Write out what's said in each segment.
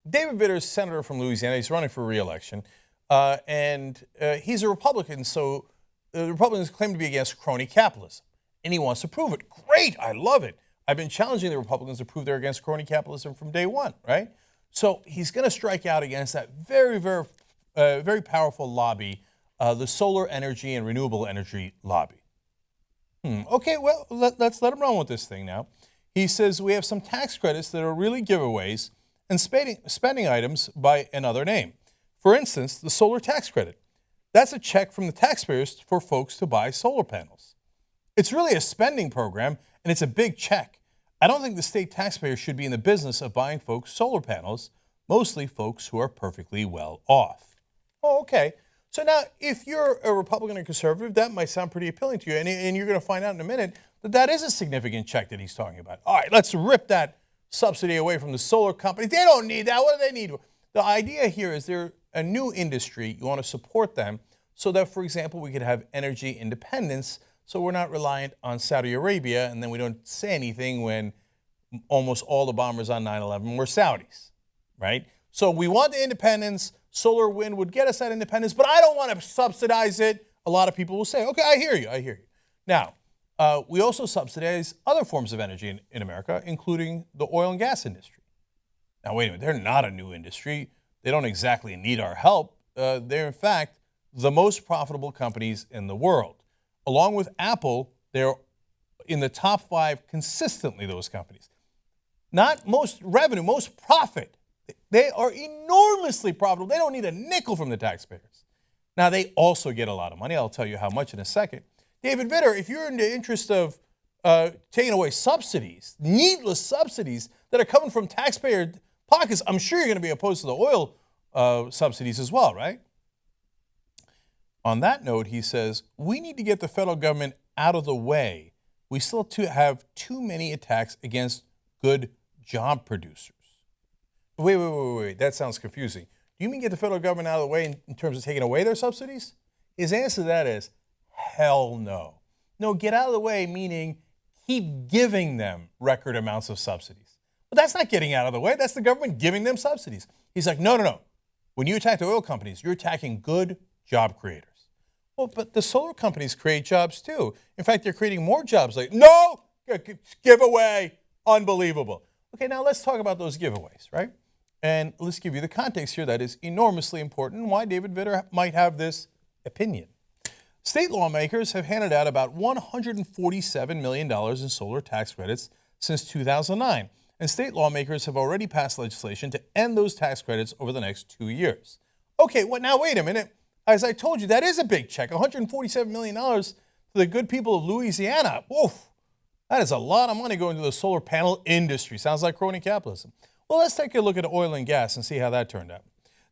David Vitter is senator from Louisiana. He's running for re-election, and he's a Republican, so the Republicans claim to be against crony capitalism, and he wants to prove it. Great, I love it. I've been challenging the Republicans to prove they're against crony capitalism from day one, right? So he's going to strike out against that very powerful lobby, the solar energy and renewable energy lobby. Okay, well, let's let him run with this thing now. He says we have some tax credits that are really giveaways and spending items by another name. For instance, the solar tax credit. That's a check from the taxpayers for folks to buy solar panels. It's really a spending program, and it's a big check. I don't think the state taxpayers should be in the business of buying folks solar panels, mostly folks who are perfectly well off. Oh, okay. So now, if you're a Republican or conservative, that might sound pretty appealing to you, and you're going to find out in a minute that that is a significant check that he's talking about. All right, let's rip that subsidy away from the solar companies. They don't need that. What do they need? The idea here is they're a new industry. You want to support them so that, for example, we could have energy independence so we're not reliant on Saudi Arabia, and then we don't say anything when almost all the bombers on 9/11 were Saudis, right? So we want the independence. Solar wind would get us that independence, but I don't want to subsidize it. A lot of people will say, okay, I hear you. Now, we also subsidize other forms of energy in America, including the oil and gas industry. Now, wait a minute, they're not a new industry. They don't exactly need our help. They're, in fact, the most profitable companies in the world. Along with Apple, they're in the top 5 consistently, those companies. Not most revenue, most profit. They are enormously profitable. They don't need a nickel from the taxpayers. Now, they also get a lot of money. I'll tell you how much in a second. David Vitter, if you're in the interest of taking away subsidies, needless subsidies that are coming from taxpayer pockets, I'm sure you're going to be opposed to the oil subsidies as well, right? On that note, he says, we need to get the federal government out of the way. We still have too many attacks against good job producers. Wait. That sounds confusing. Do you mean get the federal government out of the way in terms of taking away their subsidies? His answer to that is, hell no. No, get out of the way, meaning keep giving them record amounts of subsidies. But that's not getting out of the way. That's the government giving them subsidies. He's like, no. When you attack the oil companies, you're attacking good job creators. Well, but the solar companies create jobs too. In fact, they're creating more jobs. Like, no, giveaway, unbelievable. Okay, now let's talk about those giveaways, right? And let's give you the context here that is enormously important and why David Vitter might have this opinion. State lawmakers have handed out about $147 million in solar tax credits since 2009, and state lawmakers have already passed legislation to end those tax credits over the next 2 years. Okay, now wait a minute. As I told you, that is a big check, $147 million to the good people of Louisiana. Oof, that is a lot of money going to the solar panel industry. Sounds like crony capitalism. Well, let's take a look at oil and gas and see how that turned out.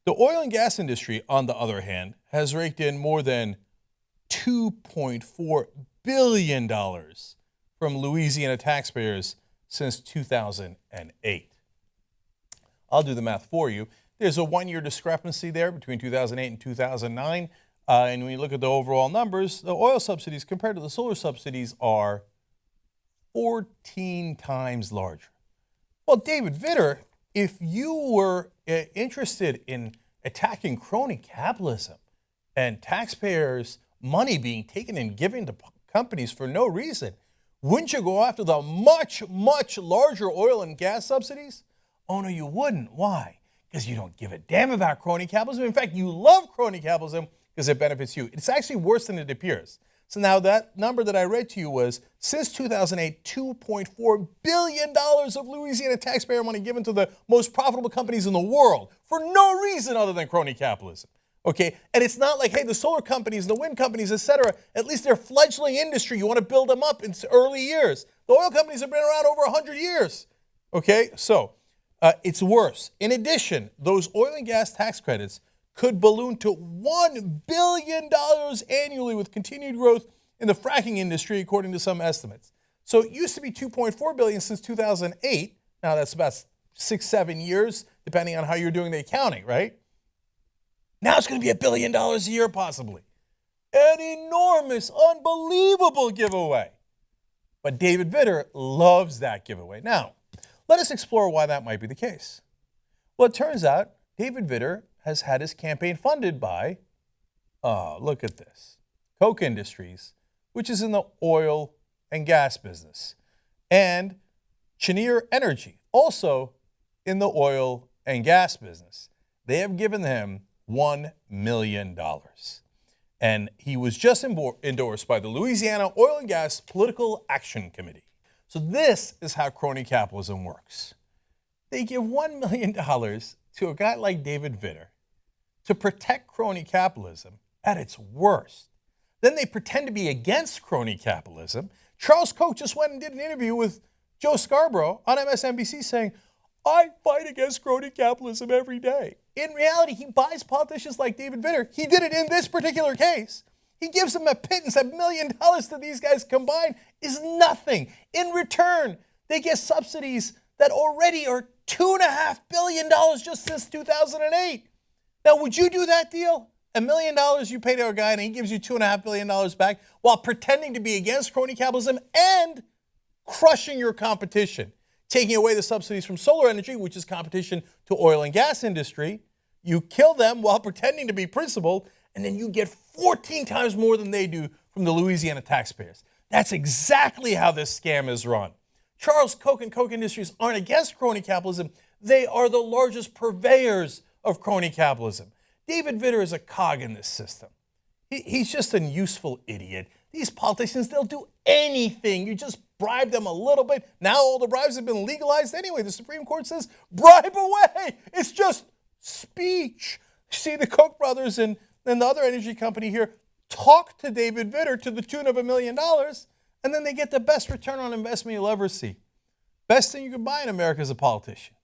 The oil and gas industry, on the other hand, has raked in more than $2.4 billion from Louisiana taxpayers since 2008. I'll do the math for you. There's a 1-year discrepancy there between 2008 and 2009. And when you look at the overall numbers, the oil subsidies compared to the solar subsidies are 14 times larger. Well, David Vitter, if you were interested in attacking crony capitalism and taxpayers' money being taken and given to companies for no reason, wouldn't you go after the much larger oil and gas subsidies? Oh, no, you wouldn't. Why? Because you don't give a damn about crony capitalism. In fact, you love crony capitalism because it benefits you. It's actually worse than it appears. So now that number that I read to you was, since 2008, $2.4 billion of Louisiana taxpayer money given to the most profitable companies in the world for no reason other than crony capitalism. Okay, and it's not like, hey, the solar companies, the wind companies, et cetera, at least they're fledgling industry. You want to build them up in early years. The oil companies have been around over 100 years. Okay, so it's worse. In addition, those oil and gas tax credits could balloon to $1 billion annually with continued growth in the fracking industry, according to some estimates. So it used to be $2.4 billion since 2008. Now that's about 6-7 years, depending on how you're doing the accounting, right? Now it's going to be $1 billion a year, possibly. An enormous, unbelievable giveaway. But David Vitter loves that giveaway. Now, let us explore why that might be the case. Well, it turns out David Vitter has had his campaign funded by, look at this, Koch Industries, which is in the oil and gas business, and Cheniere Energy, also in the oil and gas business. They have given him $1 million. And he was just endorsed by the Louisiana Oil and Gas Political Action Committee. So this is how crony capitalism works. They give $1 million to a guy like David Vitter to protect crony capitalism at its worst. Then they pretend to be against crony capitalism. Charles Koch just went and did an interview with Joe Scarborough on MSNBC saying, I fight against crony capitalism every day. In reality, he buys politicians like David Vitter. He did it in this particular case. He gives them a pittance. $1 million to these guys combined is nothing. In return, they get subsidies that already are $2.5 billion just since 2008. Now, would you do that deal? $1 million you pay to a guy and he gives you $2.5 billion back while pretending to be against crony capitalism and crushing your competition, taking away the subsidies from solar energy, which is competition to oil and gas industry. You kill them while pretending to be principled, and then you get 14 times more than they do from the Louisiana taxpayers. That's exactly how this scam is run. Charles Koch and Koch Industries aren't against crony capitalism. They are the largest purveyors of crony capitalism. David Vitter is a cog in this system. He's just a useful idiot. These politicians, they'll do anything. You just bribe them a little bit. Now all the bribes have been legalized anyway. The Supreme Court says, bribe away. It's just speech. See, the Koch brothers and the other energy company here talk to David Vitter to the tune of $1 million, and then they get the best return on investment you'll ever see. Best thing you can buy in America as a politician.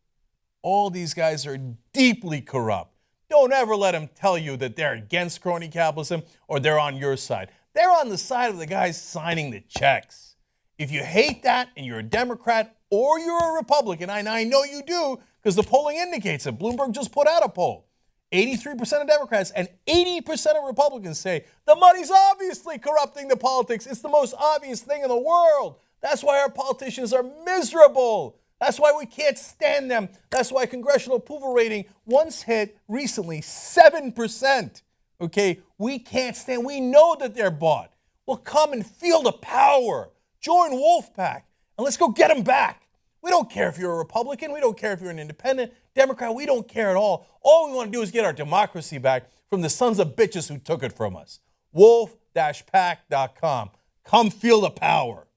All these guys are deeply corrupt. Don't ever let them tell you that they're against crony capitalism or they're on your side. They're on the side of the guys signing the checks. If you hate that and you're a Democrat or you're a Republican, and I know you do because the polling indicates it. Bloomberg just put out a poll. 83% of Democrats and 80% of Republicans say the money's obviously corrupting the politics. It's the most obvious thing in the world. That's why our politicians are miserable. That's why we can't stand them. That's why congressional approval rating once hit recently 7%. Okay, we can't stand. We know that they're bought. Well, come and feel the power. Join Wolfpack and let's go get them back. We don't care if you're a Republican. We don't care if you're an independent, Democrat. We don't care at all. All we want to do is get our democracy back from the sons of bitches who took it from us. Wolf-pack.com. Come feel the power.